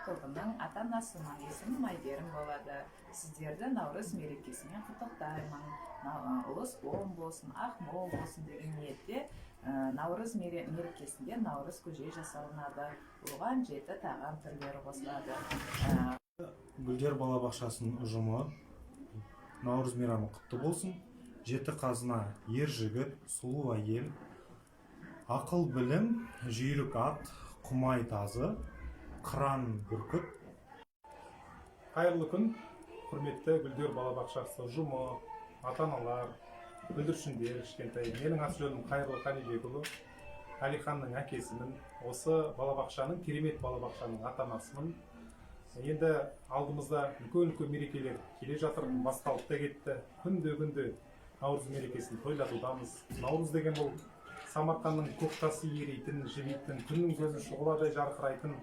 тобының ата-анасымын. Есімім Айберім болады. Сіздерді Наурыз мерекесімен құттықтаймын. Ұлыс оң болсын, ақ мол болсын деген ниетте Наурыз мерекесінде наурыз көже жасалынады. Оған 7 тағам түрлері қосылады. Гүлдер балабақшасының ұжымы Наурыз мейрамы құтты болсын. 7 қазына ер жігіт, сұлу әйел, ақыл білім, жүйрік ат, құмай тазы, қыран бүркіт. Қайырлы күн, құрметті Гүлдер балабақшасы ұжымы, ата-аналар, бүлдіршіндер, кішкентай. Менің аты-жөнім Қайырлы Қанибекұлы, Әлиханның әкесімін. Осы балабақшаның, керемет балабақшаның ата-анасымын. Енді алдымызда үлкен мерекелер келе жатыр, басталып та кетті. Күнде Наурыз мерекесін тойлатудамыз. Наурыз деген бұл Самарқанның көк тасы еритін, жібейтін, күннің көзі шұғыладай жарқырайтын,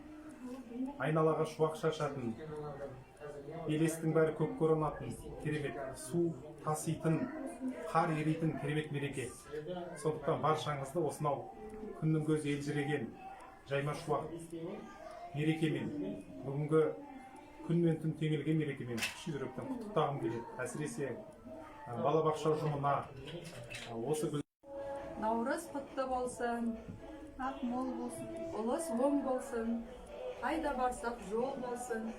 айналаға шуақ шашатын, елестің бәрі көк коронатын, керемет, су таситын, қар еритін керемет мереке. Сондықтан баршаңызды осынау күннің көзі елжіреген, жайма шуақ мерекемен, бүгінгі күн мен түн теңелген мерекемен шын жүректен құттықтағым келеді. Әсіресе балабақша ұжымына осы Наурыз құтты болсын, ақ мол болсын, ұлыс оң болсын, қайда барсақ жол болсын.